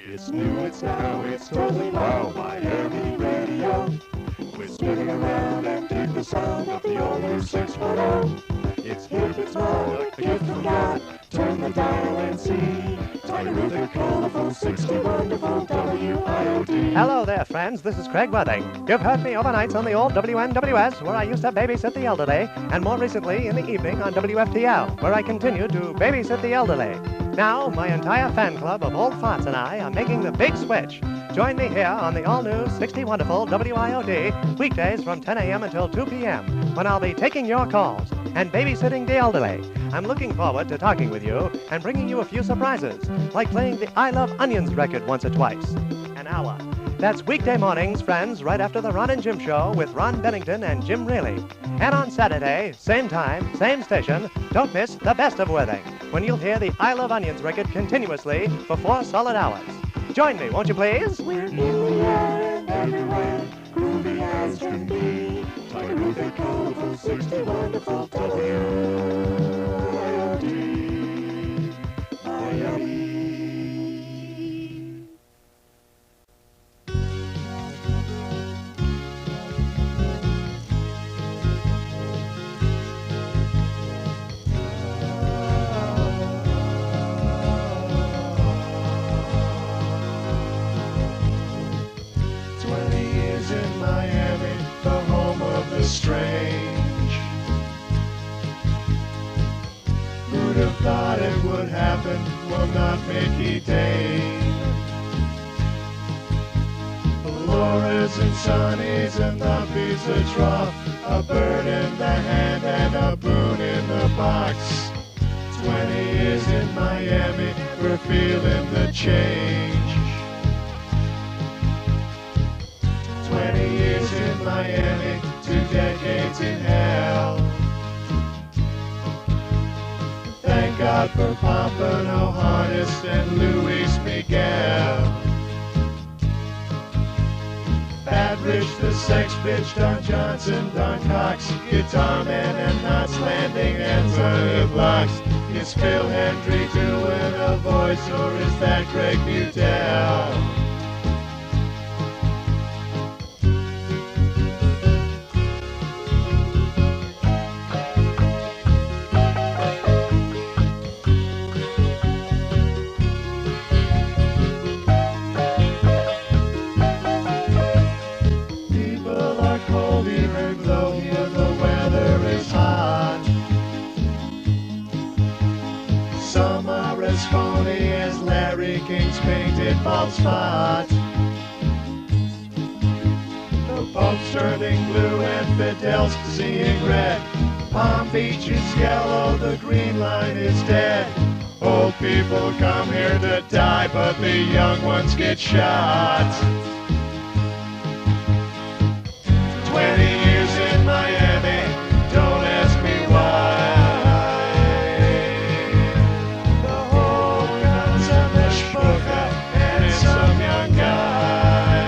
It's new, it's now, it's totally wow, Miami Radio. We're spinning around and dig the sound of the old new 610. It's hip, it's smart, a gift from God. Turn the dial and see. Tiny with a colorful 60 wonderful WIOD. Hello there, friends. This is Craig Worthing. You've heard me overnights on the old WNWS, where I used to babysit the elderly, and more recently in the evening on WFTL, where I continue to babysit the elderly. Now, my entire fan club of old farts and I are making the big switch. Join me here on the all-new 60 Wonderful WIOD, weekdays from 10 a.m. until 2 p.m., when I'll be taking your calls and babysitting the elderly. I'm looking forward to talking with you and bringing you a few surprises, like playing the I Love Onions record once or twice. An hour. That's weekday mornings, friends, right after the Ron and Jim Show with Ron Bennington and Jim Reilly. And on Saturday, same time, same station, don't miss the best of Worthing, when you'll hear the I Love Onions record continuously for 4 solid hours. Join me, won't you please? We're in the air and everywhere, groovy as can be. Tiger with a colorful 60 wonderful WIOD. Miami. 20 years in Miami, the home of the strange. Who'd have thought it would happen? Well, not Mickey Dane. Laura's and Sonny's and the pizza trough, a bird in the hand and a boon in the box. 20 years in Miami, we're feeling the change. 20 years in Miami, 2 decades in hell. Thank God for Pompano Harness and Luis Miguel. Bad Rich, the sex bitch, Don Johnson, Don Cox, Guitar Man and Knots Landing and Tony Blocks. Is Phil Hendry doing a voice or is that Greg Budell? Phony as Larry King's painted bald spot. The Pope's turning blue and Fidel's seeing red. Palm Beach is yellow, the green line is dead. Old people come here to die, but the young ones get shot. 20 years in Miami, don't ask me why. And some young guy.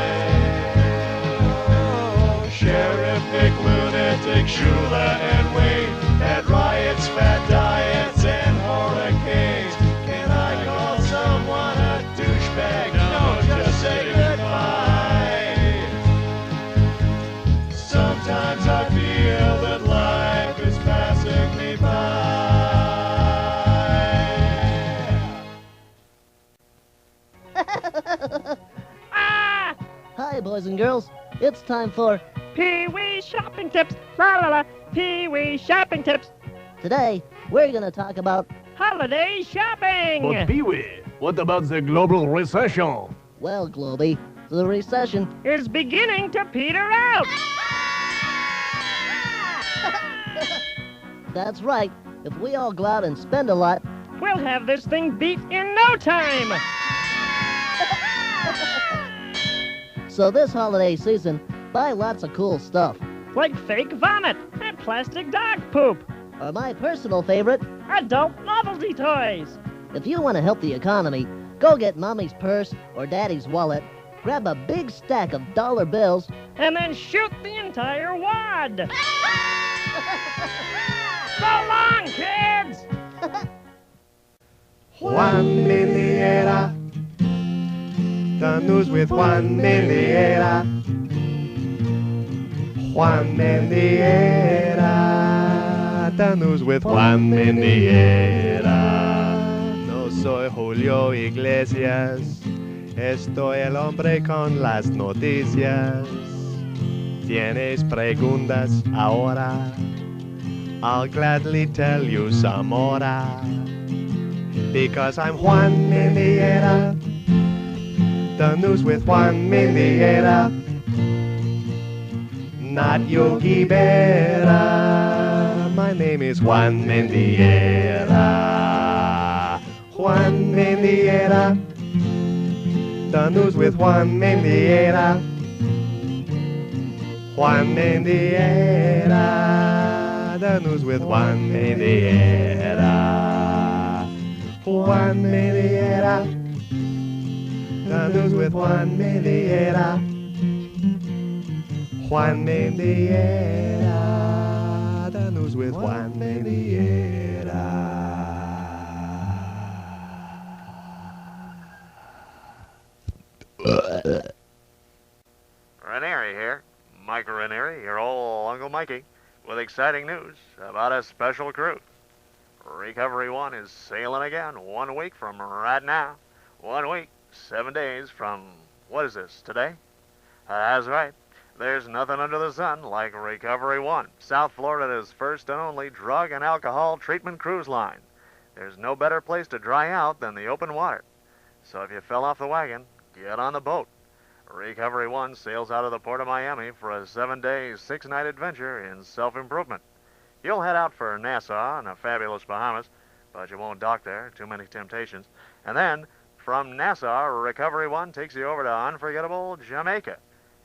Oh, Sheriff Nick, Lunatic, Shula and Wayne had riots, fat diets, and hurricanes. Can I call someone a douchebag? No, just say goodbye. Sometimes I feel that life is passing me by. Hi, boys and girls. It's time for Pee-wee shopping tips. La la la. Pee-wee shopping tips. Today, we're going to talk about, Holiday shopping. But Pee-wee, what about the global recession? well, Globey, the recession. Is beginning to peter out. That's right. If we all go out and spend a lot, We'll have this thing beat in no time. so this holiday season, buy lots of cool stuff. Like fake vomit and plastic dog poop. Or my personal favorite, Adult novelty toys. if you want to help the economy, go get Mommy's purse or Daddy's wallet, grab a big stack of dollar bills, And then shoot the entire wad. So long, kids. Juan Mediera, The news with Juan Mediera. Juan Mediera. The news with Juan Mediera. No soy Julio Iglesias. Estoy el hombre con las noticias. ¿Tienes preguntas ahora? I'll gladly tell you some more. Because I'm Juan Mediera. The news with Juan Mediera. Not Yogi Berra. My name is Juan Mediera. Juan Mediera. The news with Juan Mediera. Juan Mediera. The news with Juan Mediera. Juan Mediera. The news with Juan Mediera. Juan Mediera. The news with Juan Mediera. Ranieri here. Mike Ranieri, your old Uncle Mikey, with exciting news about a special cruise. Recovery One is sailing again 1 week from right now. 1 week, 7 days from, what is this, today? That's right. There's nothing under the sun like Recovery One, South Florida's first and only drug and alcohol treatment cruise line. There's no better place to dry out than the open water. So if you fell off the wagon, get on the boat. Recovery One sails out of the port of Miami for a 7-day, 6-night adventure in self-improvement. You'll head out for Nassau and the fabulous Bahamas, but you won't dock there, too many temptations. And then, from Nassau, Recovery One takes you over to unforgettable Jamaica.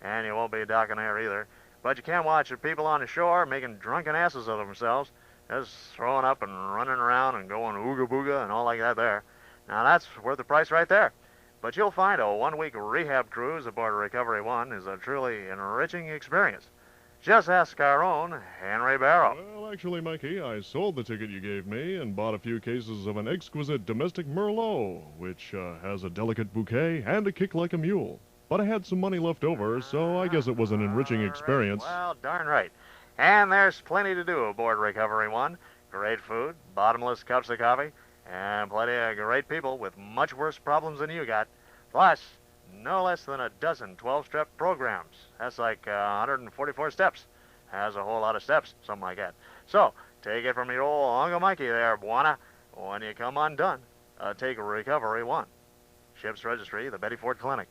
And you won't be docking there either. But you can watch the people on the shore making drunken asses of themselves, just throwing up and running around and going ooga booga and all like that there. Now that's worth the price right there. But you'll find a 1-week rehab cruise aboard Recovery One is a truly enriching experience. Just ask our own Henry Barrow. Well, actually, Mikey, I sold the ticket you gave me and bought a few cases of an exquisite domestic Merlot, which has a delicate bouquet and a kick like a mule. But I had some money left over, so I guess it was an enriching experience. Well, darn right. And there's plenty to do aboard Recovery One. Great food, bottomless cups of coffee, and plenty of great people with much worse problems than you got. Plus, no less than a dozen 12-step programs. That's like 144 steps. Has a whole lot of steps, something like that. So, take it from your old Uncle Mikey there, Buana. When you come undone, take Recovery One. Ship's Registry, the Betty Ford Clinic.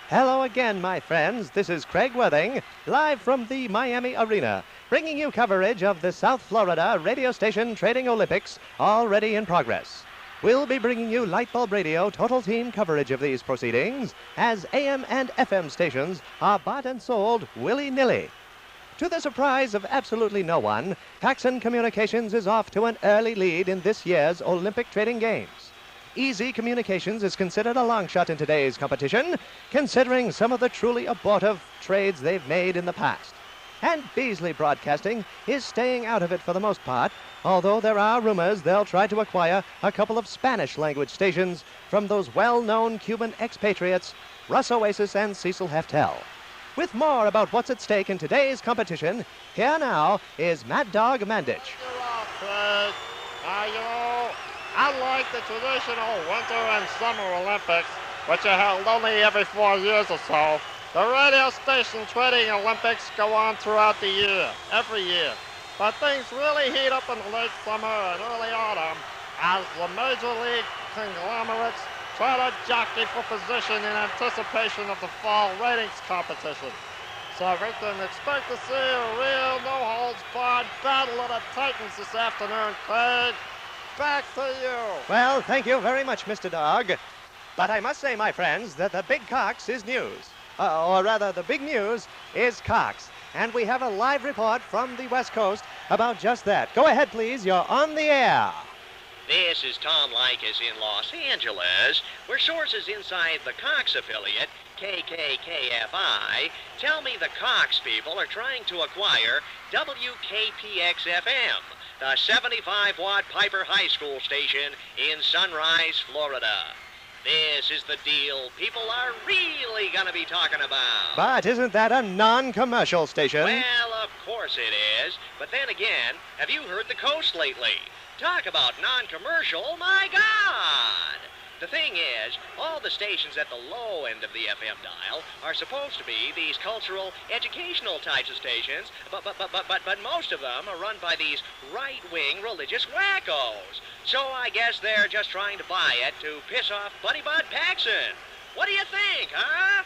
Hello again, my friends. This is Craig Worthing, live from the Miami Arena, bringing you coverage of the South Florida radio station Trading Olympics, already in progress. We'll be bringing you Lightbulb Radio total team coverage of these proceedings, as AM and FM stations are bought and sold willy-nilly. To the surprise of absolutely no one, Paxson Communications is off to an early lead in this year's Olympic Trading Games. Easy Communications is considered a long shot in today's competition, considering some of the truly abortive trades they've made in the past. And Beasley Broadcasting is staying out of it for the most part, although there are rumors they'll try to acquire a couple of Spanish-language stations from those well-known Cuban expatriates, Russ Oasis and Cecil Heftel. With more about what's at stake in today's competition, here now is Mad Dog Mandich. Craig. Unlike the traditional Winter and Summer Olympics, which are held only every 4 years or so, the radio station trading Olympics go on throughout the year, every year. But things really heat up in the late summer and early autumn as the major league conglomerates try to jockey for position in anticipation of the fall ratings competition. So we can expect to see a real no-holds-barred battle of the Titans this afternoon, Craig. Back to you. Well, thank you very much, Mr. Dog. But I must say, my friends, that the big Cox is news. Or rather, the big news is Cox. And we have a live report from the West Coast about just that. Go ahead, please. You're on the air. This is Tom Likas in Los Angeles, where sources inside the Cox affiliate, KKKFI, tell me the Cox people are trying to acquire WKPX-FM, the 75-watt Piper High School station in Sunrise, Florida. This is the deal people are really going to be talking about. But isn't that a non-commercial station? Well, of course it is. But then again, have you heard the coast lately? Talk about non-commercial, my God! The thing is, all the stations at the low end of the FM dial are supposed to be these cultural, educational types of stations, but most of them are run by these right-wing religious wackos. So I guess they're just trying to buy it to piss off Buddy Bud Paxson. What do you think, huh?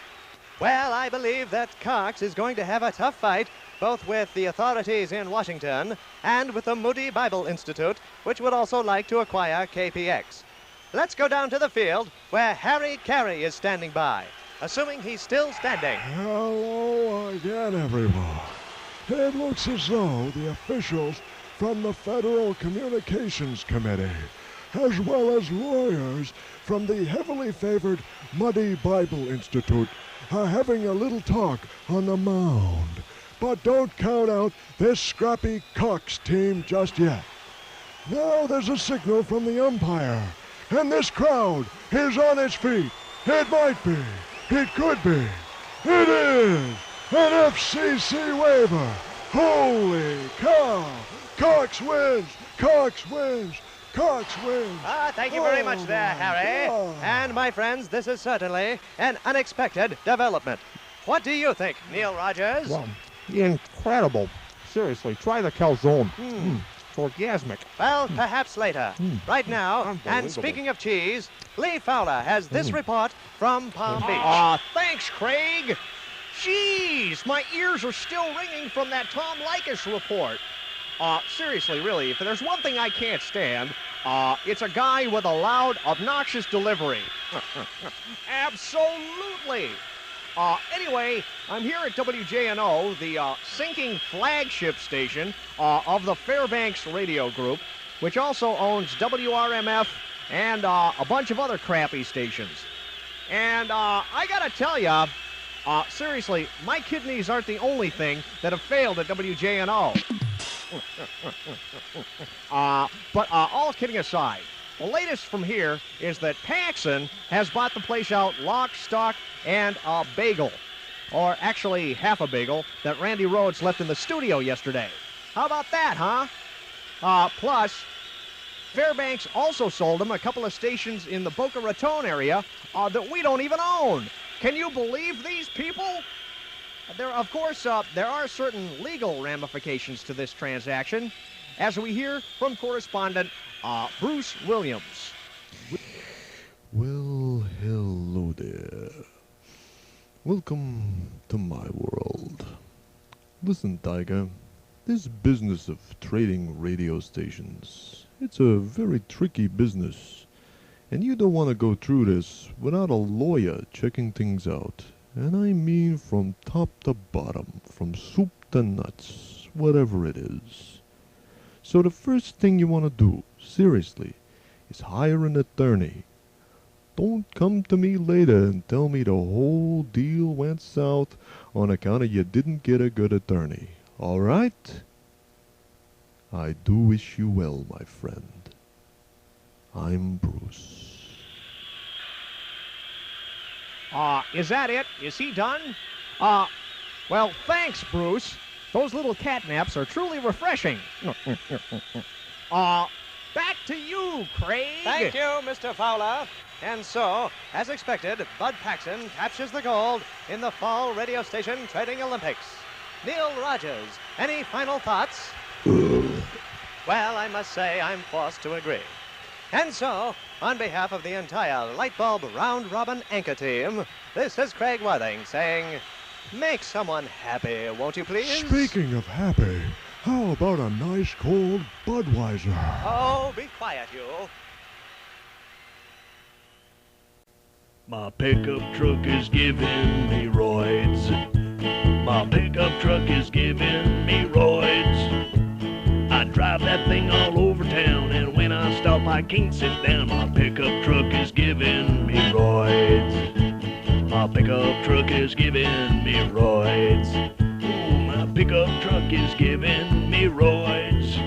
Well, I believe that Cox is going to have a tough fight, both with the authorities in Washington and with the Moody Bible Institute, which would also like to acquire KPX. Let's go down to the field where Harry Carey is standing by, assuming he's still standing. Hello again, everyone. It looks as though the officials from the Federal Communications Committee, as well as lawyers from the heavily favored Moody Bible Institute, are having a little talk on the mound. But don't count out this scrappy Cox team just yet. Now there's a signal from the umpire, and this crowd is on its feet. It might be, it could be, it is an FCC waiver. Holy cow! Cox wins! Cox wins! Cox wins! Thank you very much there, Harry. God. And my friends, this is certainly an unexpected development. What do you think, Neil Rogers? Well, incredible. Seriously, try the calzone. It's orgasmic. Well, perhaps later. Right now, and speaking of cheese, Lee Fowler has this report from Palm Beach. Thanks, Craig. Jeez, my ears are still ringing from that Tom Likas report. Seriously, really, if there's one thing I can't stand, it's a guy with a loud, obnoxious delivery. Absolutely. Anyway, I'm here at WJNO, the sinking flagship station of the Fairbanks Radio Group, which also owns WRMF and a bunch of other crappy stations. And I gotta tell ya, seriously, my kidneys aren't the only thing that have failed at WJNO. But all kidding aside, the latest from here is that Paxson has bought the place out lock, stock, and a bagel. Or actually half a bagel that Randy Rhoads left in the studio yesterday. How about that, huh? Plus, Fairbanks also sold him a couple of stations in the Boca Raton area that we don't even own. Can you believe these people? Of course, there are certain legal ramifications to this transaction, as we hear from correspondent Bruce Williams. Well, hello there. Welcome to my world. Listen, Tiger, this business of trading radio stations, it's a very tricky business. And you don't want to go through this without a lawyer checking things out. And I mean from top to bottom, from soup to nuts, whatever it is. So the first thing you want to do, seriously, is hire an attorney. Don't come to me later and tell me the whole deal went south on account of you didn't get a good attorney. All right? I do wish you well, my friend. I'm Bruce. Is that it? Is he done? Well, thanks, Bruce. Those little cat naps are truly refreshing. Back to you, Craig. Thank you, Mr. Fowler. And so, as expected, Bud Paxson captures the gold in the Fall Radio Station Trading Olympics. Neil Rogers, any final thoughts? Well, I must say I'm forced to agree. And so, on behalf of the entire Lightbulb Round Robin Anchor team, this is Craig Worthing saying, make someone happy, won't you please? Speaking of happy, how about a nice cold Budweiser? Oh, be quiet, you. My pickup truck is giving me roids. My pickup truck is giving me roids. I drive that thing all over town, and when I stop, I can't sit down. My pickup truck is giving me roids. My pickup truck is giving me roids. Ooh, my pickup truck is giving me roids.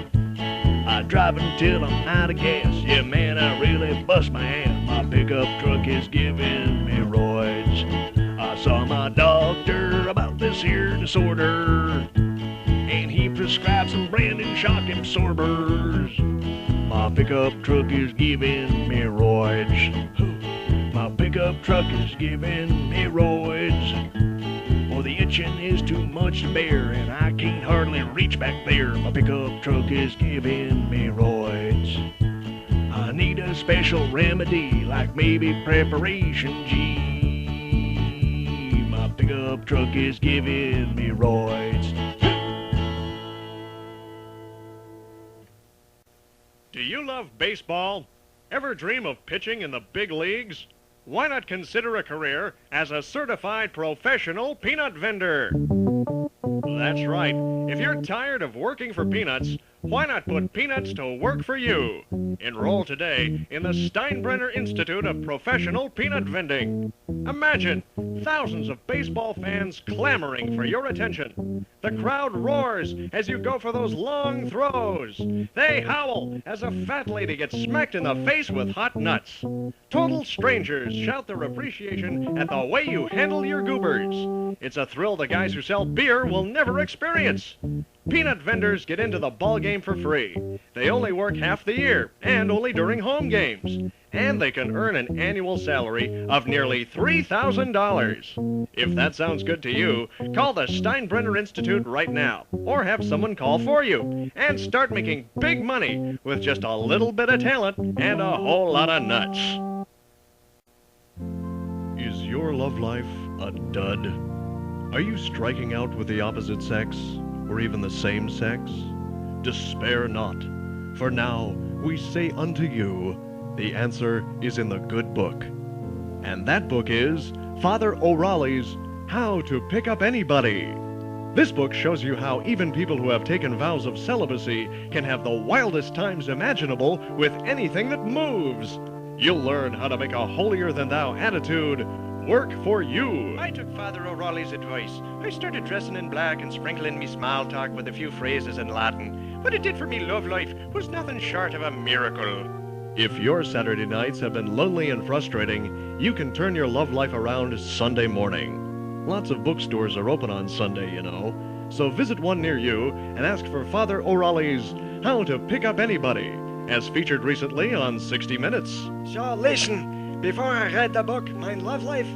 I drive until I'm out of gas. Yeah, man, I really bust my ass. My pickup truck is giving me roids. I saw my doctor about this here disorder, and he prescribed some brand new shock absorbers. My pickup truck is giving me roids. My pickup truck is giving me roids. Oh, the itching is too much to bear, and I can't hardly reach back there. My pickup truck is giving me roids. I need a special remedy, like maybe Preparation G. My pickup truck is giving me roids. Do you love baseball? Ever dream of pitching in the big leagues? Why not consider a career as a certified professional peanut vendor? That's right. If you're tired of working for peanuts, why not put peanuts to work for you? Enroll today in the Steinbrenner Institute of Professional Peanut Vending. Imagine thousands of baseball fans clamoring for your attention. The crowd roars as you go for those long throws. They howl as a fat lady gets smacked in the face with hot nuts. Total strangers shout their appreciation at the way you handle your goobers. It's a thrill the guys who sell beer will never experience. Peanut vendors get into the ball game for free. They only work half the year and only during home games. And they can earn an annual salary of nearly $3,000. If that sounds good to you, call the Steinbrenner Institute right now, or have someone call for you, and start making big money with just a little bit of talent and a whole lot of nuts. Is your love life a dud? Are you striking out with the opposite sex, or even the same sex? Despair not, for now we say unto you, the answer is in the good book. And that book is Father O'Reilly's How to Pick Up Anybody. This book shows you how even people who have taken vows of celibacy can have the wildest times imaginable with anything that moves. You'll learn how to make a holier-than-thou attitude work for you. I took Father O'Reilly's advice. I started dressing in black and sprinkling me small talk with a few phrases in Latin. What it did for me love life was nothing short of a miracle. If your Saturday nights have been lonely and frustrating, you can turn your love life around Sunday morning. Lots of bookstores are open on Sunday, you know. So visit one near you and ask for Father O'Reilly's How to Pick Up Anybody, as featured recently on 60 Minutes. So listen, before I read the book, my love life,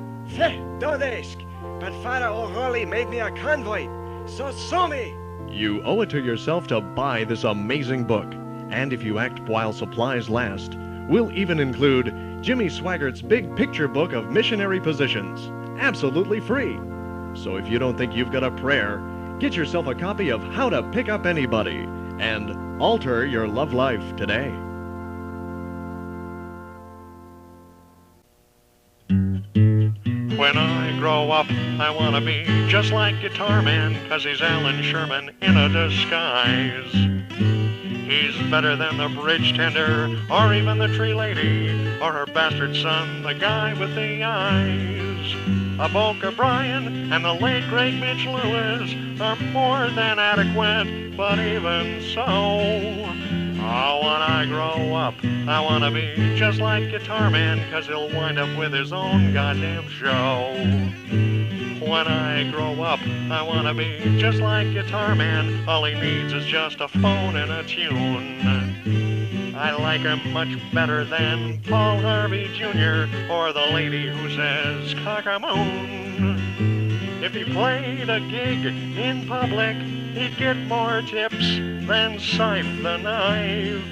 don't ask. But Father O'Reilly made me a convoy, so sue me. You owe it to yourself to buy this amazing book. And if you act while supplies last, we'll even include Jimmy Swaggart's big picture book of missionary positions, absolutely free. So if you don't think you've got a prayer, get yourself a copy of How to Pick Up Anybody and alter your love life today. When I grow up, I want to be just like Guitar Man, 'cause he's Alan Sherman in a disguise. He's better than the bridge tender, or even the tree lady, or her bastard son, the guy with the eyes. A Boca Brian and the late great Mitch Lewis are more than adequate, but even so, oh, when I grow up, I want to be just like Guitar Man, 'cause he'll wind up with his own goddamn show. When I grow up, I want to be just like Guitar Man. All he needs is just a phone and a tune. I like him much better than Paul Harvey Jr. or the lady who says cock-a-moon. If he played a gig in public, he'd get more tips than Scythe the Knife.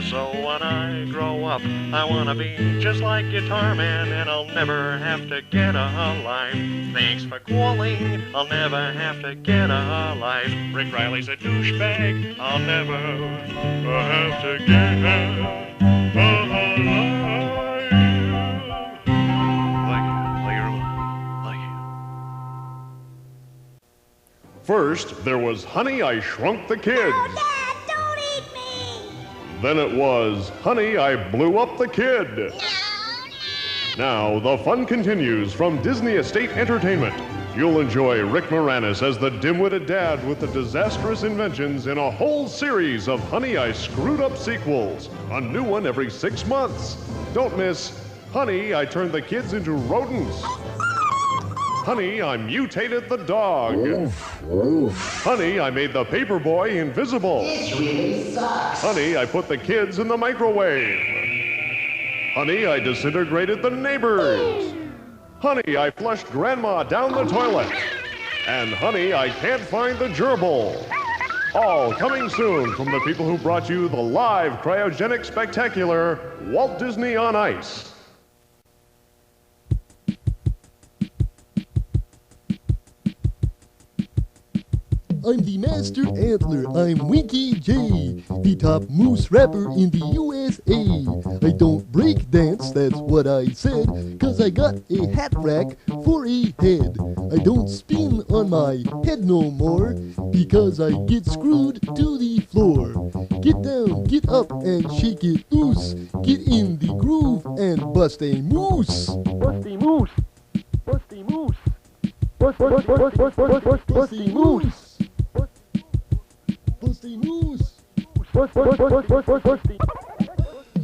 So when I grow up, I want to be just like Guitar Man, and I'll never have to get a life. Thanks for calling, I'll never have to get a life. Rick Riley's a douchebag, I'll never have to get a life. First, there was Honey, I Shrunk the Kids. Oh, Dad, don't eat me! Then it was Honey, I Blew Up the Kid. Now, the fun continues from Disney Estate Entertainment. You'll enjoy Rick Moranis as the dim-witted dad with the disastrous inventions in a whole series of Honey, I Screwed Up sequels. A new one every 6 months. Don't miss Honey, I Turned the Kids into Rodents. Honey, I Mutated the Dog. Oof, oof. Honey, I Made the Paperboy Invisible. This really sucks. Honey, I Put the Kids in the Microwave. Honey, I Disintegrated the Neighbors. Honey, I Flushed Grandma down the toilet. And Honey, I Can't Find the Gerbil. All coming soon from the people who brought you the live cryogenic spectacular Walt Disney on Ice. I'm the Master Antler. I'm Winky J, the top moose rapper in the USA. I don't break dance, that's what I said, 'cause I got a hat rack for a head. I don't spin on my head no more, because I get screwed to the floor. Get down, get up, and shake it loose. Get in the groove and bust a moose. Bust a moose. Bust a moose. Bust a moose. Busty Moose!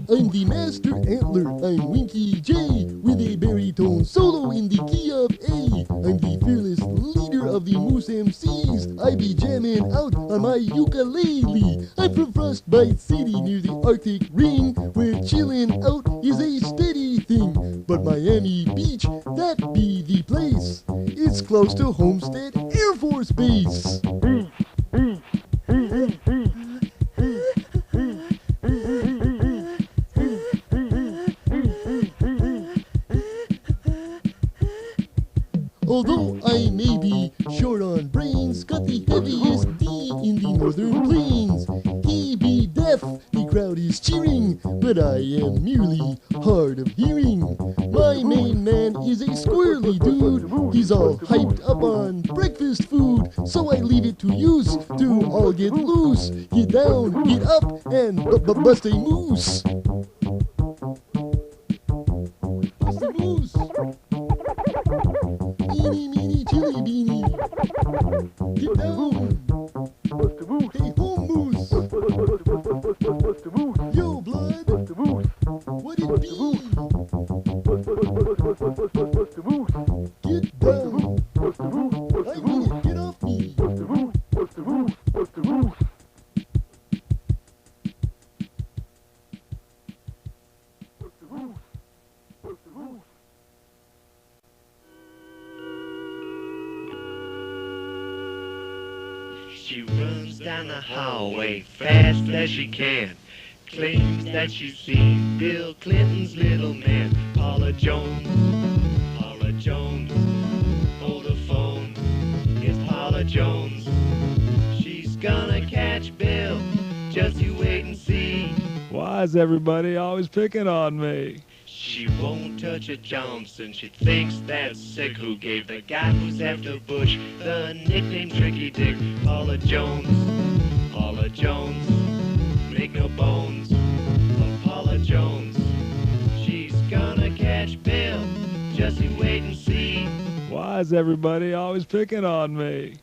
I'm the Master Antler, I'm Winky J, with a baritone solo in the key of A. I'm the fearless leader of the Moose MCs, I be jamming out on my ukulele. I'm from Frostbite City near the Arctic Ring, where chillin' out is a steady thing. But Miami Beach, that be the place. It's close to Homestead Air Force Base. Although I may be short on brains, got the heaviest D in the northern plains. He be deaf, the crowd is cheering, but I am merely hard of hearing. My main man is a squirrely dude, he's all hyped up on breakfast food, so I leave it to use to all get loose, get down, get up, and bust a moose. Bust a moose. Eeny, meeny, chili beanie. Get down. Hey, home moose. Yo, blood. What it be? Get down. I mean it, get off me. She runs down the hallway fast as she can, claims that she's seen Bill Clinton's little man. Paula Jones, hold the phone, it's Paula Jones. She's gonna catch Bill, just you wait and see. Why is everybody always picking on me? She won't touch a Johnson, she thinks that's sick. Who gave the guy who's after Bush the nickname Tricky Dick? Paula Jones, make no bones of Paula Jones. She's gonna catch Bill, just you wait and see. Why is everybody always picking on me?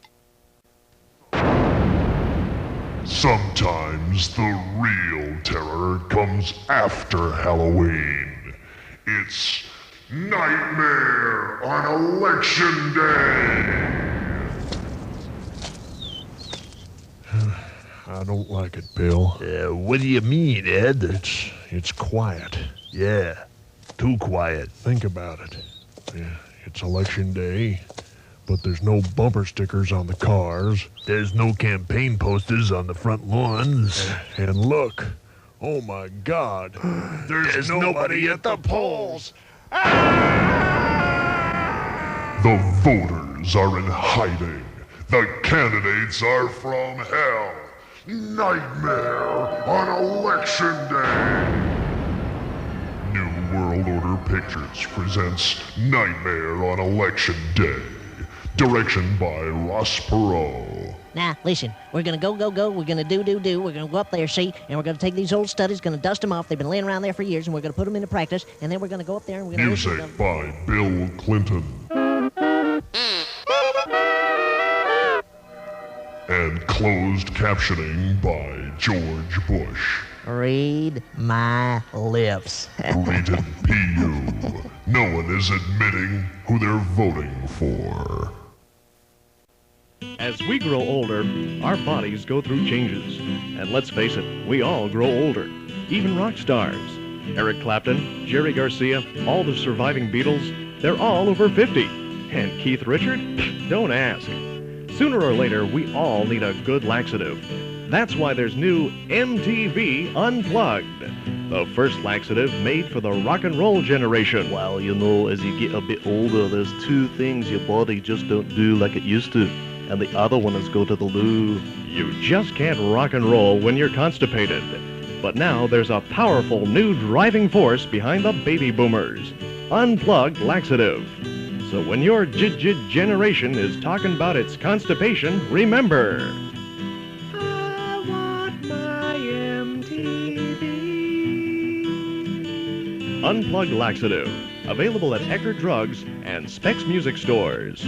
Sometimes the real terror comes after Halloween. It's Nightmare on Election Day! I don't like it, Bill. What do you mean, Ed? It's quiet. Yeah, too quiet. Think about it. Yeah, it's Election Day, but there's no bumper stickers on the cars. There's no campaign posters on the front lawns. And look, oh my God, there's nobody at the polls. The voters are in hiding. The candidates are from hell. Nightmare on Election Day. New World Order Pictures presents Nightmare on Election Day. Direction by Ross Perot. Now, listen, we're gonna go. We're gonna do. We're gonna go up there, see, and we're gonna take these old studies, gonna dust them off. They've been laying around there for years, and we're gonna put them into practice, and then we're gonna go up there and we're gonna Music by Bill Clinton. And closed captioning by George Bush. Read my lips. Rated PU. No one is admitting who they're voting for. As we grow older, our bodies go through changes. And let's face it, we all grow older. Even rock stars. Eric Clapton, Jerry Garcia, all the surviving Beatles, they're all over 50. And Keith Richard? Don't ask. Sooner or later, we all need a good laxative. That's why there's new MTV Unplugged, the first laxative made for the rock and roll generation. Well, you know, as you get a bit older, there's two things your body just don't do like it used to. And the other one is go to the loo. You just can't rock and roll when you're constipated. But now there's a powerful new driving force behind the baby boomers. Unplugged Laxative. So when your generation is talking about its constipation, remember. I want my MTV. Unplugged Laxative. Available at Eckerd Drugs and Specs Music Stores.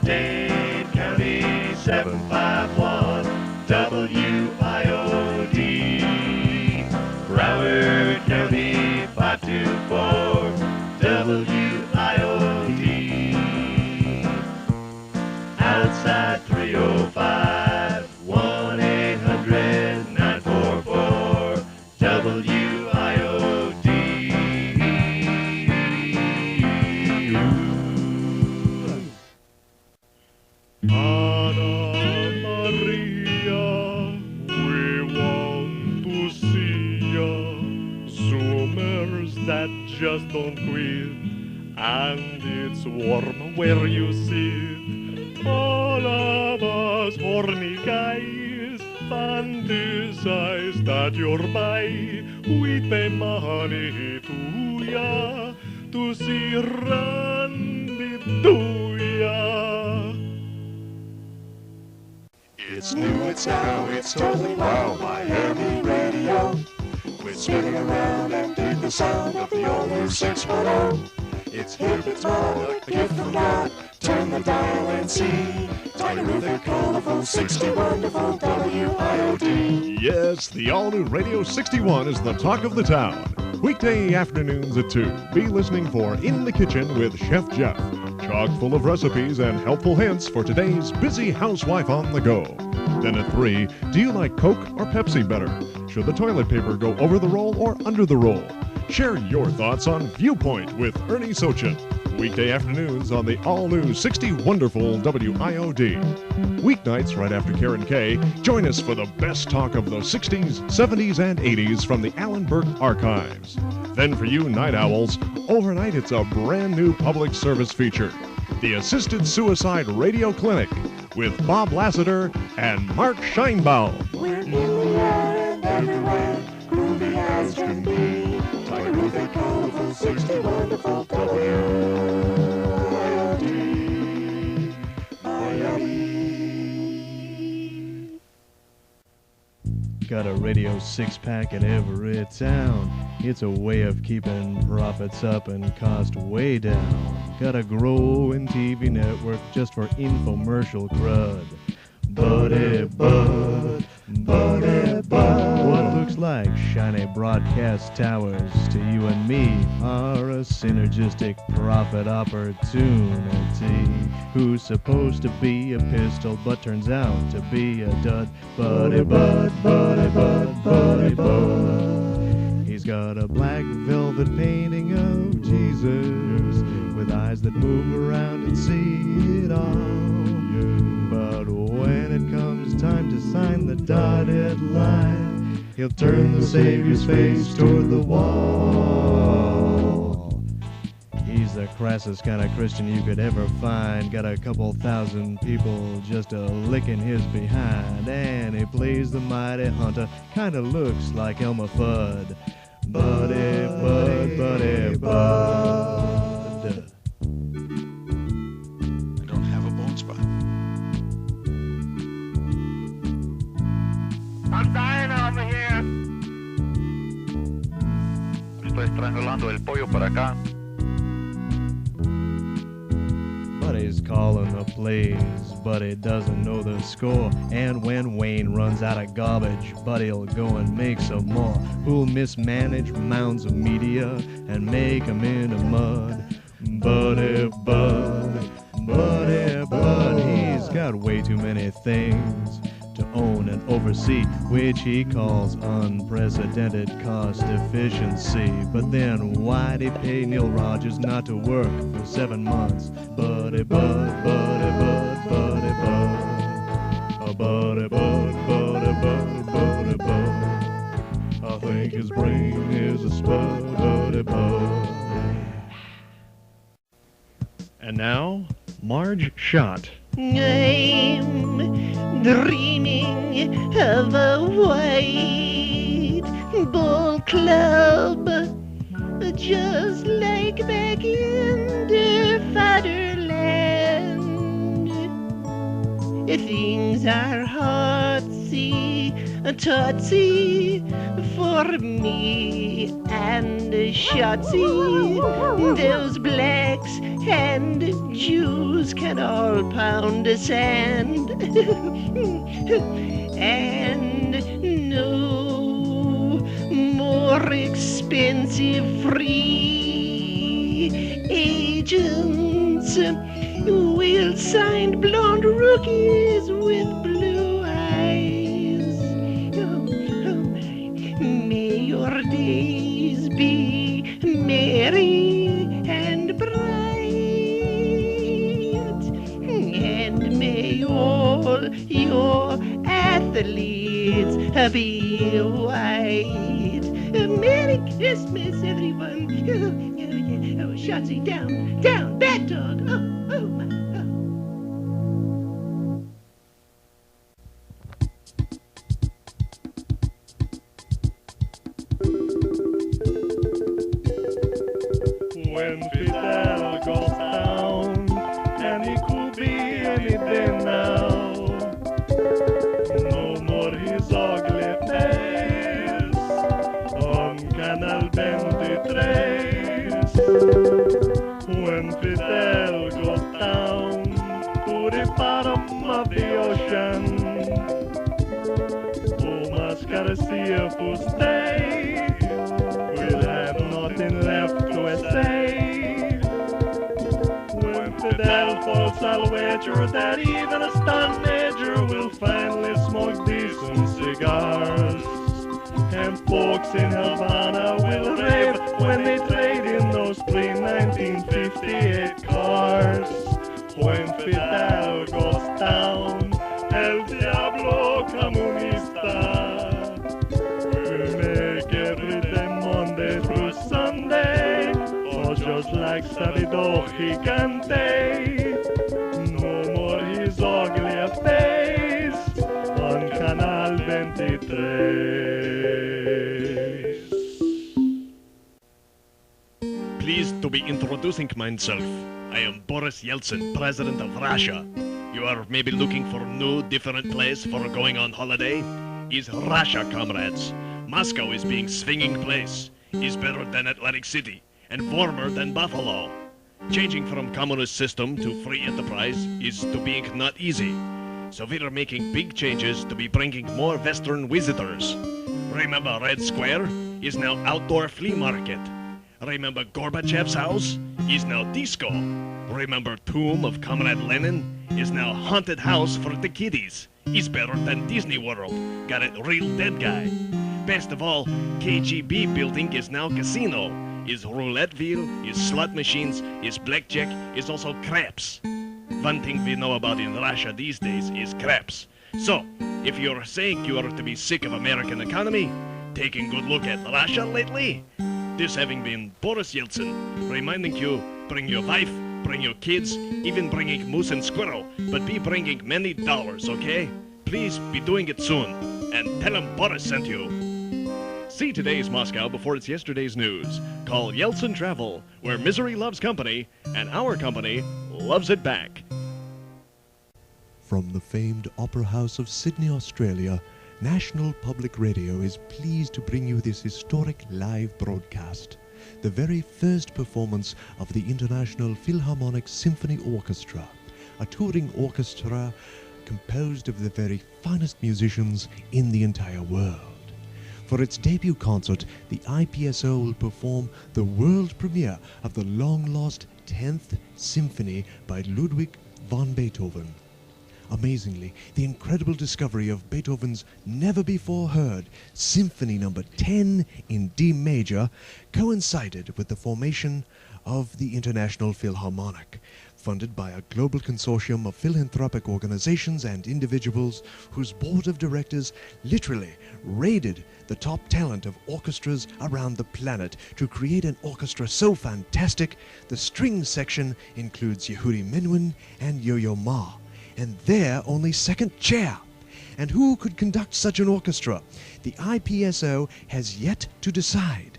Dade County 751 WIOD. Broward County 524 WIOD. Outside 305 1-800-944 WIOD. Annamaria, we want to see ya. Summers that just don't quit, and it's warm where you sit. All of us horny guys fantasize that you're by. We pay money to ya to see Randy do ya. It's new, it's now, it's totally wow, Miami Radio. We're spinning around and dig the sound of the old new 610. It's hip, it's small, a gift from God. Turn the dial and see. Tiny with a colorful 60 wonderful WIOD. Yes, the all-new Radio 61 is the talk of the town. Weekday afternoons at 2. Be listening for In the Kitchen with Chef Jeff. Chock full of recipes and helpful hints for today's busy housewife on the go. Then at 3, do you like Coke or Pepsi better? Should the toilet paper go over the roll or under the roll? Share your thoughts on Viewpoint with Ernie Sochin. Weekday afternoons on the all-new 60 wonderful WIOD. Weeknights right after Karen K. Join us for the best talk of the 60s, 70s, and 80s from the Allenberg archives. Then for you night owls, overnight it's a brand new public service feature. The Assisted Suicide Radio Clinic with Bob Lassiter and Mark Scheinbaum. We're in the air and everywhere, groovy as can be. Tiger with a colorful 60 wonderful WIOD. Got a radio 6-pack in every town. It's a way of keeping profits up and cost way down. got a growing TV network just for infomercial crud. Buddy Bud, Buddy Bud. What looks like shiny broadcast towers to you and me are a synergistic profit opportunity. Who's supposed to be a pistol but turns out to be a dud. Buddy Bud, Buddy Bud, Buddy Bud. He's got a black velvet painting of Jesus with eyes that move around and see it all. But when it comes time to sign the dotted line, he'll turn the Savior's face toward the wall. He's the crassest kind of Christian you could ever find. Got a couple thousand people just licking his behind. And he plays the mighty hunter, kinda looks like Elmer Fudd. Buddy Bud, Buddy Bud. I don't have a bone spot. I'm dying over here. Estoy estrangulando el pollo por acá. Buddy's calling the plays, Buddy doesn't know the score. And when Wayne runs out of garbage, Buddy'll go and make some more. Who'll mismanage mounds of media and make 'em into mud. Buddy Bud, Buddy Bud. He's got way too many things to own and oversee, which he calls unprecedented cost efficiency. But then why'd he pay Neil Rogers not to work for 7 months? Buddy Bud, Buddy Bud, Buddy Bud. Buddy Bud, Buddy Bud, Buddy Bud. I think his brain is a spud, Buddy Bud. And now, Marge Schott. I'm dreaming of a white ball club, just like back in the fatherland. Things are hotsy-totsy for me and Shotsy. Those blacks and Jews can all pound the sand. And no more expensive free agents will sign blonde rookies with blue eyes. Oh my, may your days be merry and bright, and may all your athletes be white. Merry Christmas, everyone. Oh, Shotsy, down, bad dog. Oh, my. When Fidel goes down, and he could be any day now, no more his ugly face on Canal 23. When Fidel goes down to the bottom of the ocean, Thomas Garcia for stay will have nothing left to say. When Fidel falls, I'll wager that even a stunt major will finally smoke decent cigars. And folks in Havana will rave when they trade in those pre-1958 cars. When Fidel goes down, El Diablo Comunista will make every day Monday through Sunday, or just like Sábado Gigante. No more his ugly face on Canal 23. Pleased to be introducing myself. I am Boris Yeltsin, President of Russia. You are maybe looking for a new, different place for going on holiday? Is Russia, comrades. Moscow is being swinging place. Is better than Atlantic City and warmer than Buffalo. Changing from communist system to free enterprise is to being not easy. So we're making big changes to be bringing more Western visitors. Remember Red Square is now outdoor flea market. Remember Gorbachev's house is now disco. Remember Tomb of Comrade Lenin is now haunted house for the kiddies. It's better than Disney World. Got a real dead guy. Best of all, KGB building is now casino. Is roulette wheel, is slot machines, is blackjack, is also craps. One thing we know about in Russia these days is craps. So, if you're saying you are to be sick of American economy, taking a good look at Russia lately, this having been Boris Yeltsin, reminding you, bring your wife, bring your kids, even bringing moose and squirrel, but be bringing many dollars, okay? Please be doing it soon, and tell him Boris sent you. See today's Moscow before it's yesterday's news. Call Yeltsin Travel, where misery loves company, and our company loves it back. From the famed Opera House of Sydney, Australia, National Public Radio is pleased to bring you this historic live broadcast, the very first performance of the International Philharmonic Symphony Orchestra, a touring orchestra composed of the very finest musicians in the entire world. For its debut concert, the IPSO will perform the world premiere of the long-lost 10th Symphony by Ludwig van Beethoven. Amazingly, the incredible discovery of Beethoven's never-before-heard Symphony No. 10 in D major coincided with the formation of the International Philharmonic, funded by a global consortium of philanthropic organizations and individuals whose board of directors literally raided the top talent of orchestras around the planet to create an orchestra so fantastic the string section includes Yehudi Menuhin and Yo-Yo Ma, and their only second chair. And who could conduct such an orchestra? The IPSO has yet to decide.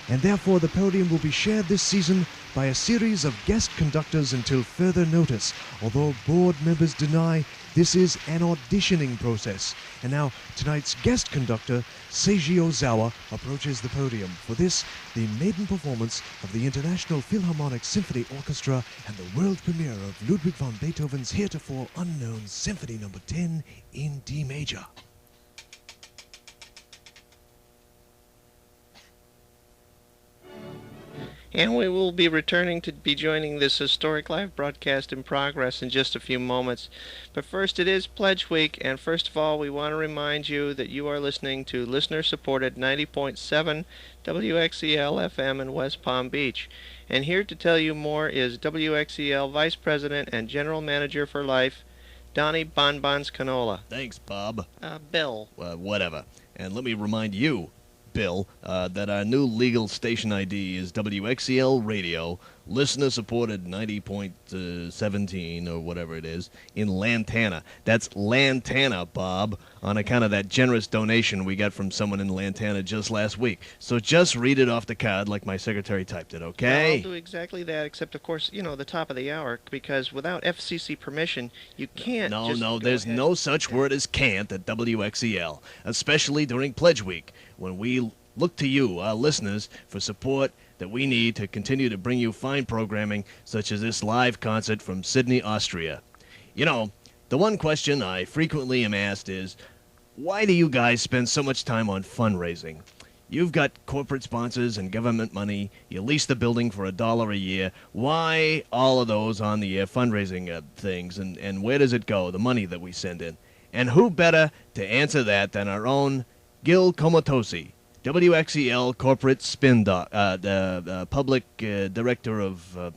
And therefore the podium will be shared this season by a series of guest conductors until further notice, although board members deny this is an auditioning process. And now tonight's guest conductor, Seiji Ozawa, approaches the podium for this, the maiden performance of the International Philharmonic Symphony Orchestra and the world premiere of Ludwig van Beethoven's heretofore unknown Symphony No. 10 in D major. And we will be returning to be joining this historic live broadcast in progress in just a few moments. But first, it is Pledge Week, and first of all, we want to remind you that you are listening to listener-supported 90.7 WXE-helL FM in West Palm Beach. And here to tell you more is WXE-helL Vice President and General Manager for Life, Donnie Bonbons Canola. Thanks, Bob. Bill. Whatever. And let me remind you, Bill, that our new legal station ID is WXE-helL Radio, listener-supported 90.17 or whatever it is, in Lantana. That's Lantana, Bob, on account of that generous donation we got from someone in Lantana just last week. So just read it off the card like my secretary typed it, okay? Well, I'll do exactly that, except, of course, you know, the top of the hour, because without FCC permission, you can't No, there's no such word as can't at WXE-helL, especially during Pledge Week, when we look to you, our listeners, for support that we need to continue to bring you fine programming such as this live concert from Sydney, Austria. You know, the one question I frequently am asked is, why do you guys spend so much time on fundraising? You've got corporate sponsors and government money, you lease the building for $1 a year. Why all of those on the air fundraising things, and where does it go, the money that we send in? And who better to answer that than our own Gil Komotosi, WXE-helL Corporate Spin Doc, the public director of...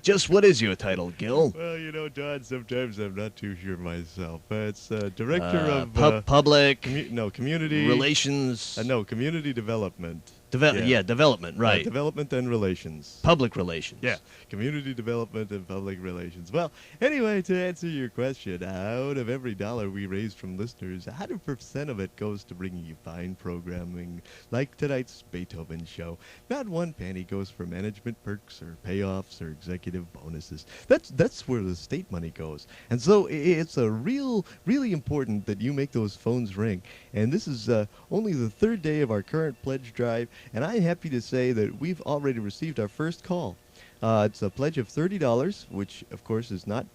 just what is your title, Gil? Well, you know, Don, sometimes I'm not too sure myself. It's director of... public... community... Relations... no, community development. Development, right. Development and relations. Public relations. Yeah, community development and public relations. Well, anyway, to answer your question, out of every dollar we raise from listeners, 100% of it goes to bringing you fine programming, like tonight's Beethoven show. Not one penny goes for management perks or payoffs or executive bonuses. That's where the state money goes. And so it's really important that you make those phones ring. And this is only the third day of our current pledge drive. and I'm happy to say that we've already received our first call. It's a pledge of $30, which, of course, is not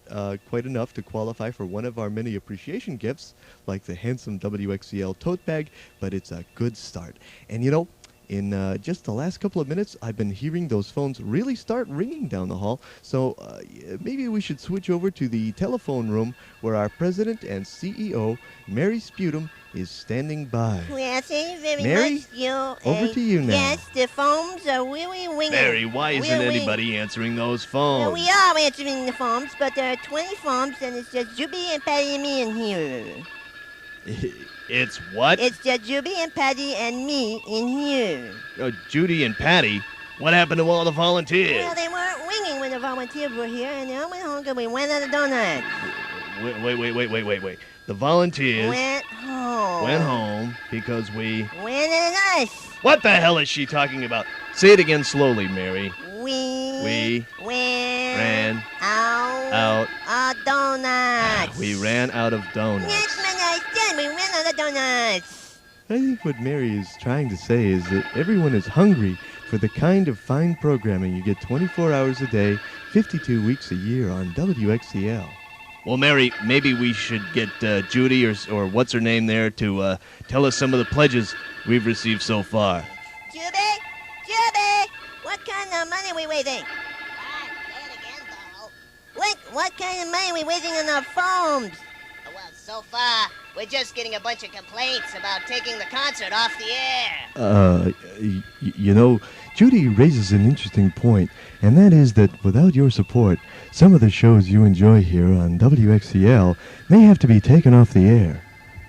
quite enough to qualify for one of our many appreciation gifts, like the handsome WXE-helL tote bag, but it's a good start. And, you know, in just the last couple of minutes, I've been hearing those phones really start ringing down the hall, so maybe we should switch over to the telephone room where our president and CEO, Mary Sputum, is standing by. Well, thank you very Mary, much, Joe. over to you now. Yes, the phones are really ringing. Mary, why isn't Really anybody answering those Well, phones? we are answering the phones, but there are 20 phones, and it's just Juby and Patty and me in here. It's what? It's just Juby and Patty and me in here. Judy and Patty? What happened to all the volunteers? Well, they weren't ringing when the volunteers were here, and then we went home and we went out of donuts. Wait. The volunteers Went home because we... Went in us. What the hell is she talking about? Say it again slowly, Mary. We ran out of donuts. We ran out of donuts. Yes, man, I said we ran out of donuts. I think what Mary is trying to say is that everyone is hungry for the kind of fine programming you get 24 hours a day, 52 weeks a year on WXE-helL. Well, Mary, maybe we should get Judy or what's her name there to tell us some of the pledges we've received so far. Juby, what kind of money are we raising? What kind of money are we raising on our phones? Well, so far, we're just getting a bunch of complaints about taking the concert off the air. You know, Judy raises an interesting point, and that is that without your support, some of the shows you enjoy here on WXE-helL may have to be taken off the air.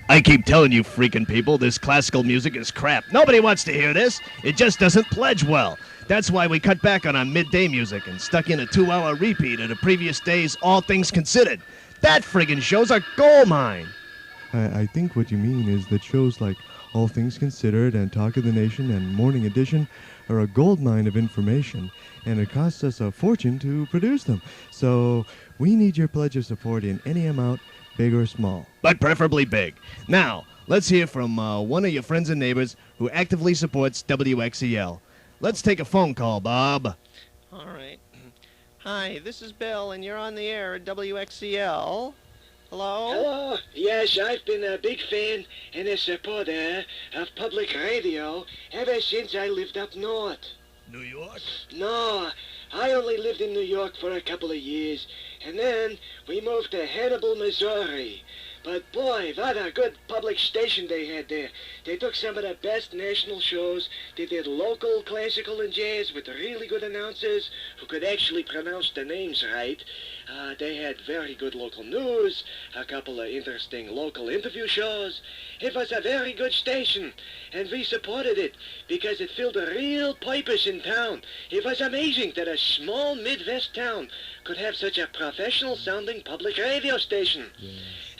I keep telling you freaking people, this classical music is crap. Nobody wants to hear this. It just doesn't pledge well. That's why we cut back on our midday music and stuck in a 2-hour repeat of the previous day's All Things Considered. That friggin' show's a gold mine. I think what you mean is that shows like All Things Considered and Talk of the Nation and Morning Edition are a gold mine of information, and it costs us a fortune to produce them. So we need your pledge of support in any amount, big or small. But preferably big. Now, let's hear from one of your friends and neighbors who actively supports WXE-helL. Let's take a phone call, Bob. All right. Hi, this is Bill, and you're on the air at WXE-helL. Hello? Hello. Yes, I've been a big fan and a supporter of public radio ever since I lived up north. New York? No, I only lived in New York for a couple of years, and then we moved to Hannibal, Missouri. But boy, what a good public station they had there. They took some of the best national shows. They did local classical and jazz with really good announcers who could actually pronounce the names right. They had very good local news, a couple of interesting local interview shows. It was a very good station, and we supported it because it filled a real purpose in town. It was amazing that a small Midwest town could have such a professional-sounding public radio station.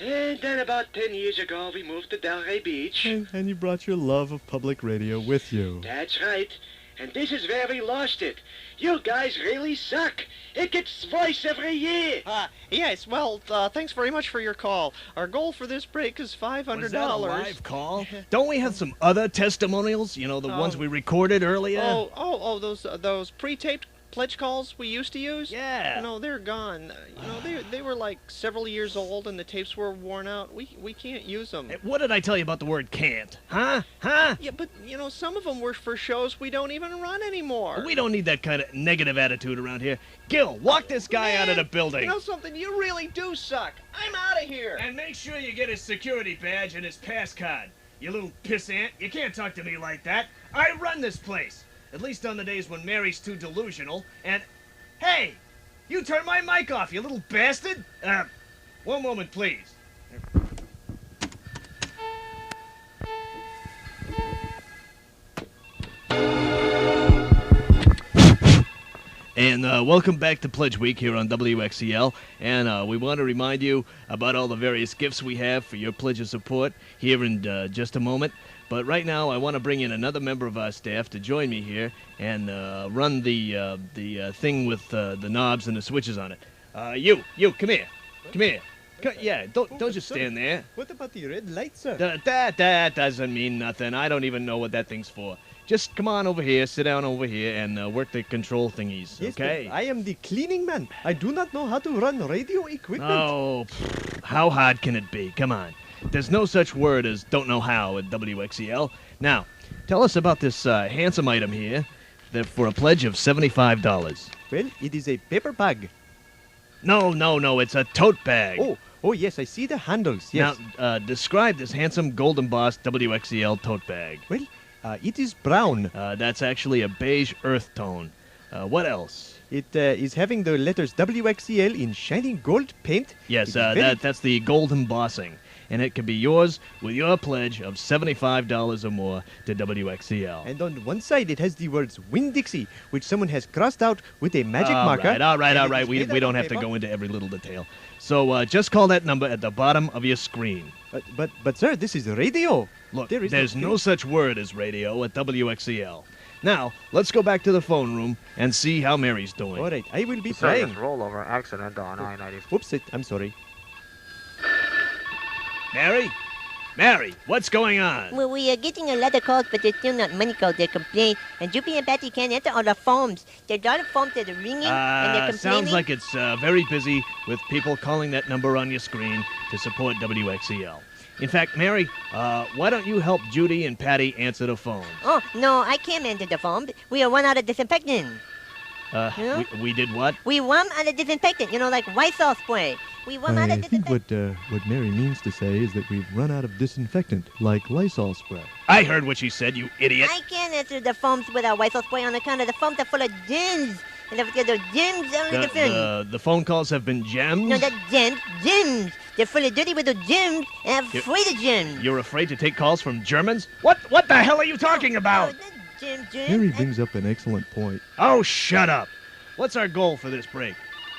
And then about 10 years ago, we moved to Delray Beach. And you brought your love of public radio with you. That's right. And this is where we lost it. You guys really suck. It gets voice every year. Yes, well, thanks very much for your call. Our goal for this break is $500. Was that a live call? Don't we have some other testimonials? You know, the ones we recorded earlier? Those pre-taped pledge calls we used to use? Yeah. No, they're gone. You know, they were like several years old and the tapes were worn out. We can't use them. Hey, what did I tell you about the word can't? Huh? Yeah, but, you know, some of them were for shows we don't even run anymore. We don't need that kind of negative attitude around here. Gil, walk this guy out of the building. You know something? You really do suck. I'm out of here. And make sure you get his security badge and his pass card. You little pissant. You can't talk to me like that. I run this place. At least on the days when Mary's too delusional, and... Hey! You turn my mic off, you little bastard! One moment, please. And welcome back to Pledge Week here on WXE-helL. And we want to remind you about all the various gifts we have for your pledge of support here in just a moment. But right now, I want to bring in another member of our staff to join me here and run the thing with the knobs and the switches on it. You, come here. Come here. Yeah, don't just stand there. What about the red light, sir? That doesn't mean nothing. I don't even know what that thing's for. Just come on over here, sit down over here, and work the control thingies, Yes, okay? but I am the cleaning man. I do not know how to run radio equipment. Oh, how hard can it be? Come on. There's no such word as don't know how at WXE-helL. Now, tell us about this handsome item here for a pledge of $75. Well, it is a paper bag. No, it's a tote bag. Oh, yes, I see the handles, yes. Now, describe this handsome gold embossed WXE-helL tote bag. Well, it is brown. That's actually a beige earth tone. What else? It is having the letters WXE-helL in shining gold paint. Yes, that's the gold embossing. And it can be yours with your pledge of $75 or more to WXE-helL. And on one side, it has the words Winn-Dixie, which someone has crossed out with a magic marker. All right. We don't have to go into every little detail. So just call that number at the bottom of your screen. But sir, this is radio. Look, there's no such word as radio at WXE-helL. Now, let's go back to the phone room and see how Mary's doing. All right, I will be Serious trying. rollover accident on I-90. Oops, I'm sorry. Mary, what's going on? Well, we are getting a lot of calls, but there's still not many calls. They're complaining. And Juppie and Patty can't answer all the phones. There's a lot of phones that are ringing, and they're complaining. Sounds like it's very busy with people calling that number on your screen to support WXE-helL. In fact, Mary, why don't you help Judy and Patty answer the phone? Oh, no, I can't answer the phone. We are one out of disinfectant. We did what? We run out of disinfectant, like Lysol spray. We run out of I think disinfectant. what Mary means to say is that we've run out of disinfectant, like Lysol spray. I heard what she said, you idiot. I can't answer the phones without Lysol spray on account of the phones are full of germs. And if the germs are the phone. The phone calls have been jammed? No, not germs. They're full of dirty little germs, and I'm afraid of germs. You're afraid to take calls from Germans? What the hell are you talking about? Mary brings up an excellent point. Oh, shut up. What's our goal for this break?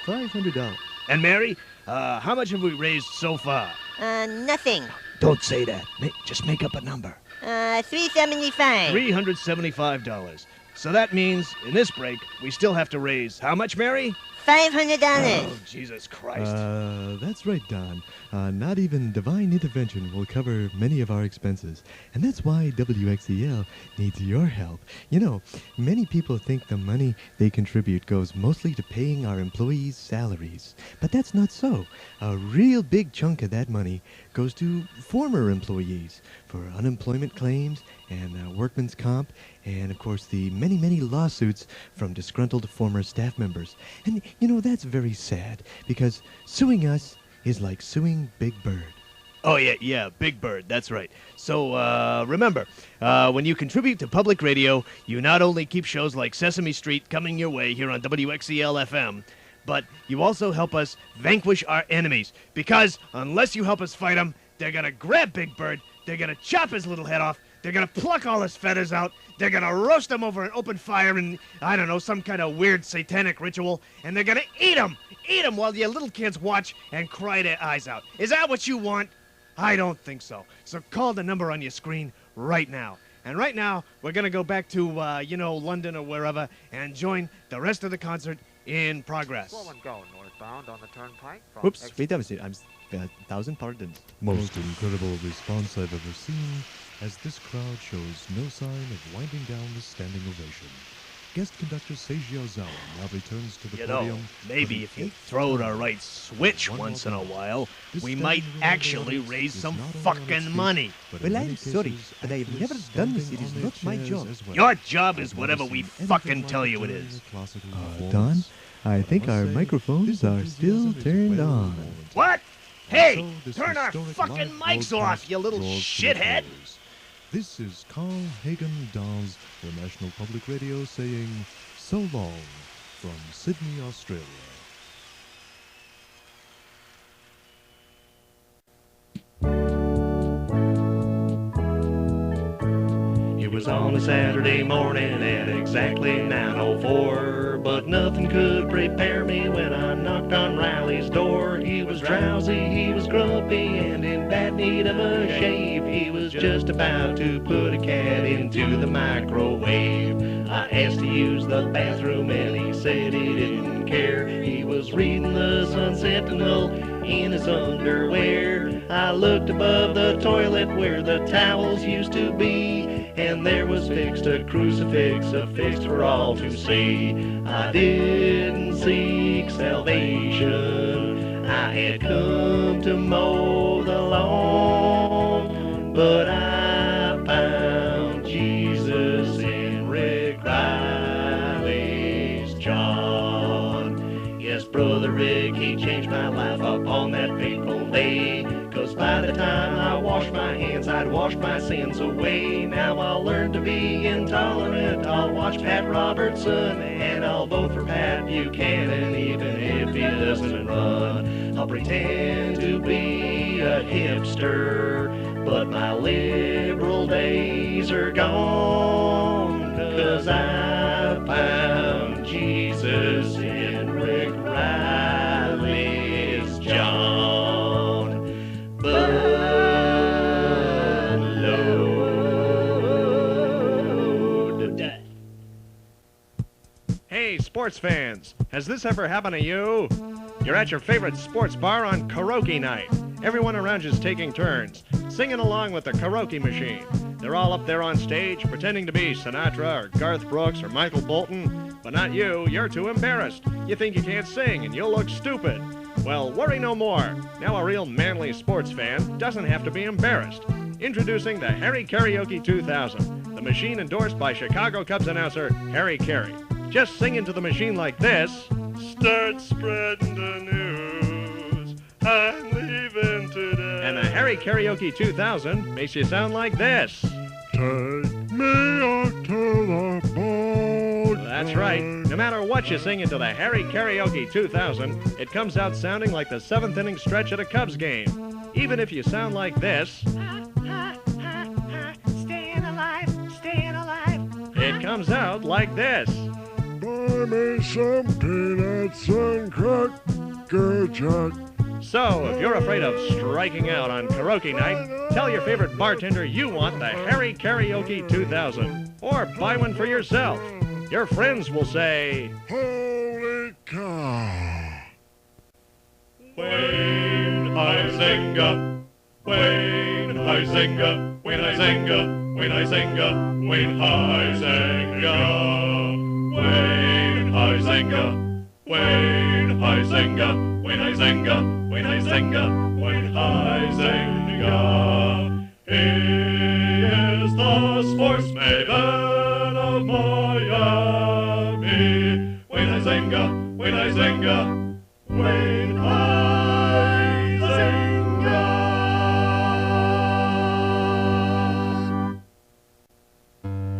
$500. And Mary, how much have we raised so far? Nothing. Don't say that. Just make up a number. $375. $375. So that means, in this break, we still have to raise how much, Mary? $500. Oh, Jesus Christ. That's right, Don. Not even divine intervention will cover many of our expenses. And that's why WXE-helL needs your help. Many people think the money they contribute goes mostly to paying our employees' salaries. But that's not so. A real big chunk of that money goes to former employees for unemployment claims and workman's comp, and of course the many, many lawsuits from disgruntled former staff members. And that's very sad, because suing us is like suing Big Bird. Oh, yeah, Big Bird, that's right. So, remember, when you contribute to public radio, you not only keep shows like Sesame Street coming your way here on WXE-helL FM, but you also help us vanquish our enemies. Because unless you help us fight them, they're gonna grab Big Bird, they're gonna chop his little head off, they're gonna pluck all his feathers out, they're gonna roast him over an open fire in, I don't know, some kind of weird satanic ritual, and they're gonna eat him while your little kids watch and cry their eyes out. Is that what you want? I don't think so. So call the number on your screen right now. And right now, we're gonna go back to, London or wherever, and join the rest of the concert in progress. Slow and go northbound on the turnpike. Oops, wait a minute. I'm 1,000 pardons. Most incredible response I've ever seen, as this crowd shows no sign of winding down the standing ovation. Guest conductor Seiji Ozawa now returns to the podium. Maybe if you throw the right switch once in a while, we might actually raise some fucking money. Well, I'm sorry, but I've never done this. It is not my job. Your job is whatever we fucking tell you it is. Don, I think our microphones are still turned on. What? Hey, turn our fucking mics off, you little shithead! This is Carl Hagen Dawes for National Public Radio saying so long from Sydney, Australia. It was on a Saturday morning at exactly 9:04, but nothing could prepare me when I knocked on Riley's door. He was drowsy, he was grumpy, and in bad need of a shave. He was just about to put a cat into the microwave. I asked to use the bathroom and he said he didn't care. He was reading the Sun Sentinel in his underwear. I looked above the toilet where the towels used to be, and there was fixed a crucifix affixed for all to see. I didn't seek salvation, I had come to mow the lawn, but I found Jesus in Rick Riley's John. Yes, Brother Rick, he changed my life up on that fateful day, 'cause by the time I washed my hands, I'd washed my sins away. Now I'll learn to be intolerant, I'll watch Pat Robertson, and I'll vote for Pat Buchanan even if he doesn't run. I'll pretend to be a hipster, but my liberal days are gone, 'cause I found Jesus in Rick Riley's John. Hey, sports fans, has this ever happened to you? You're at your favorite sports bar on karaoke night. Everyone around you's taking turns, singing along with the karaoke machine. They're all up there on stage, pretending to be Sinatra or Garth Brooks or Michael Bolton, but not you. You're too embarrassed. You think you can't sing and you'll look stupid. Well, worry no more. Now a real manly sports fan doesn't have to be embarrassed. Introducing the Harry Caray-oke 2000, the machine endorsed by Chicago Cubs announcer Harry Caray. Just sing into the machine like this. Start spreading the news, I'm leaving today. And the Harry Caray-oke 2000 makes you sound like this. Take me out to the boat. That's right. No matter what you sing into the Harry Caray-oke 2000, it comes out sounding like the 7th inning stretch at a Cubs game. Even if you sound like this. Staying alive, staying alive. It comes out like this. Buy me some peanuts and Cracker Jack. So, if you're afraid of striking out on karaoke night, tell your favorite bartender you want the Harry Caray-oke 2000. Or buy one for yourself. Your friends will say, Holy cow! When Huizenga, when Huizenga, when Huizenga, when Huizenga, when Huizenga, when Huizenga, when Huizenga, when Huizenga, when Huizenga, when Huizenga. He is the sports maven of Miami. When Huizenga, when Huizenga, when Huizenga.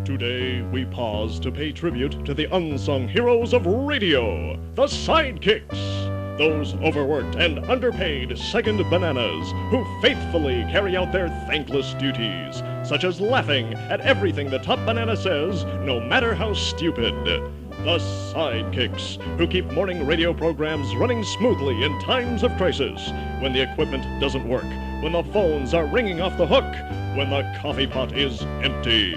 Today, we pause to pay tribute to the unsung heroes of radio, the Sidekicks. Those overworked and underpaid second bananas who faithfully carry out their thankless duties, such as laughing at everything the top banana says, no matter how stupid. The Sidekicks, who keep morning radio programs running smoothly in times of crisis, when the equipment doesn't work, when the phones are ringing off the hook, when the coffee pot is empty.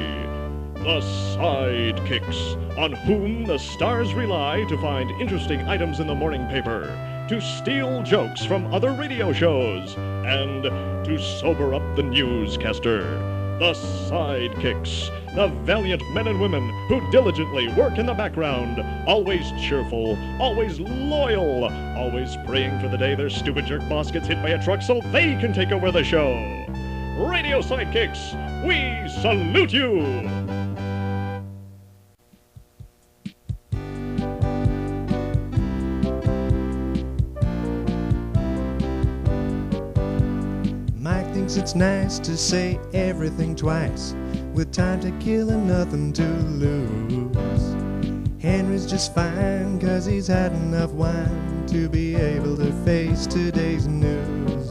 The Sidekicks, on whom the stars rely to find interesting items in the morning paper, to steal jokes from other radio shows, and to sober up the newscaster. The Sidekicks, the valiant men and women who diligently work in the background, always cheerful, always loyal, always praying for the day their stupid jerk boss gets hit by a truck so they can take over the show. Radio Sidekicks, we salute you! Mike thinks it's nice to say everything twice, with time to kill and nothing to lose. Henry's just fine 'cause he's had enough wine to be able to face today's news.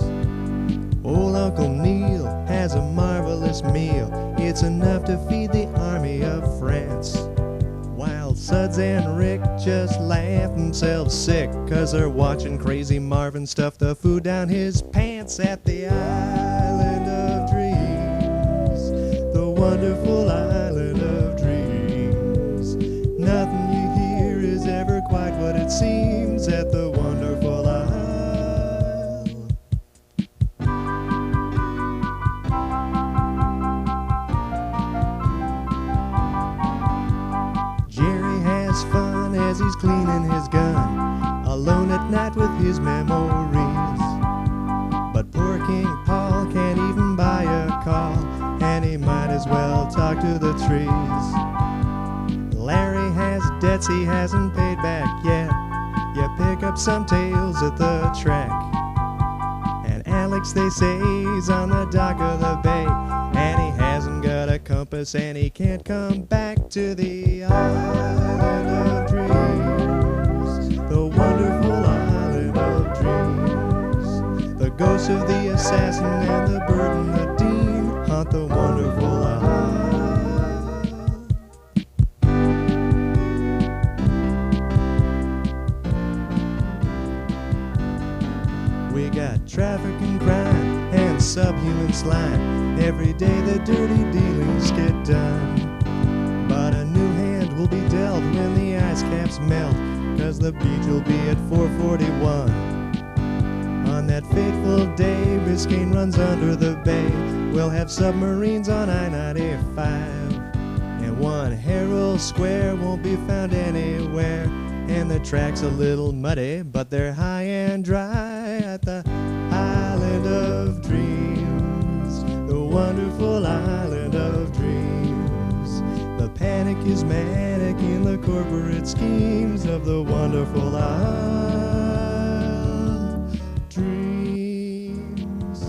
Old Uncle Neil has a marvelous meal. It's enough to feed the army of France. While Suds and Rick just laugh themselves sick 'cause they're watching Crazy Marvin stuff the food down his pants at the Island of Dreams. The wonderful Island of Dreams. Nothing you hear is ever quite what it seems at the wonderful Island is cleaning his gun, alone at night with his memories. But poor King Paul can't even buy a call, and he might as well talk to the trees. Larry has debts he hasn't paid back yet. You pick up some tales at the track. And Alex, they say, he's on the dock of the bay, and he hasn't got a compass, and he can't come back to the island of dreams, the wonderful island of dreams. The ghosts of the assassin and the bird and the dean haunt the wonderful island. We got traffic and crime and subhuman slime. Every day the dirty dealings get done. But a new hand will be dealt when the ice caps melt, 'cause the beach will be at 441. On that fateful day, Biscayne runs under the bay. We'll have submarines on I-95. And one Herald Square won't be found anywhere. And the track's a little muddy, but they're high and dry at the island of dreams, the wonderful island of dreams. The panic is manic in the corporate schemes of the wonderful island dreams.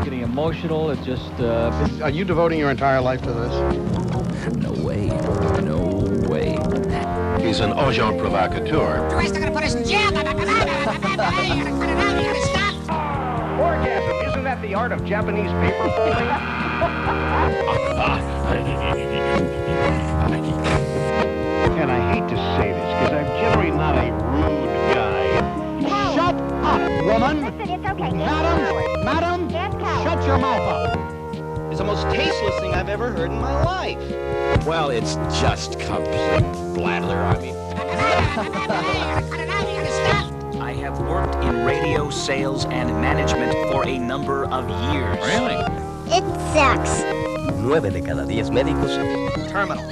Getting emotional. It's just. Are you devoting your entire life to this? No way. No way. He's an agent provocateur. The rest are gonna put us in jail. You're gonna cut it out. You're gonna stop. Orgasm, isn't that the art of Japanese paper folding? And I hate to say this, because I'm generally not a rude guy. Shut up, woman! Listen, it's okay. Madam, shut your mouth up! It's the most tasteless thing I've ever heard in my life. Well, it's just complete blather, I mean. I have worked in radio sales and management for a number of years. Really? It sucks. 9 de cada 10 médicos. Terminal.